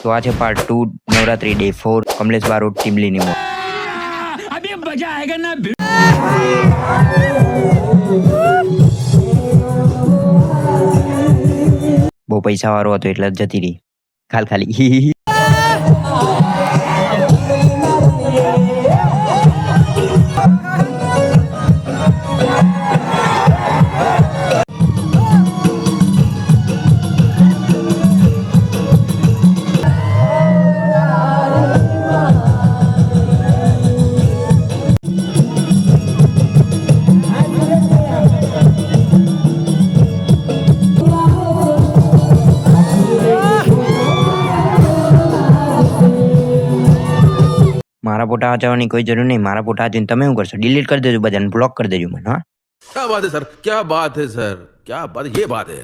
તો આ છે પાર્ટ 2 નવરાત્રી ડે 4 કમલેશ બારોટ ટીમલીની મોત. अभी मजा आएगा ना. બહુ પૈસા વાળો હતો એટલે જતી રહી ખાલી. મારા ફોટા વાંચવાની કોઈ જરૂર નહીં. મારા ફોટા વાંચીને તમે શું કરશો? ડિલીટ કરી દેજો, બધાને બ્લોક કરી દેજો મને. હા, क्या बात है सर, क्या बात है सर, क्या बात, ये बात है.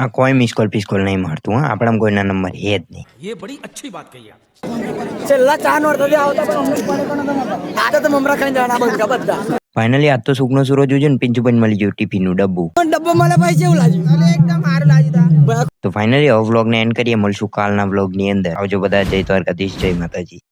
આ કોઈ મિસ કોલ પીસ કોલ નહીં મારતું. હા, આપણામાં કોઈના નંબર હે જ નહીં. ये बड़ी अच्छी बात कही आप. છેલ્લા 4 વર્ષથી આવતા પણ અમને પડે કોણ નતા. આ તો મમરા ખાઈને જાણા બંધ બધા. ફાઇનલી આજ તો સુખનો સૂરજ ઉજ્યો ને પિંચુભાઈ મળી ગયું ટિફિનનું ડબ્બુ. ડબ્બો મને ભાઈ કેવું લાગ્યું? અરે એકદમ સારું લાગ્યું તા. તો ફાઇનલી હવે વ્લોગને એન્ડ કરીએ. મળશું કાલના વ્લોગની અંદર. આવજો બધા. જય દ્વારકાધીશ, જય માતાજી.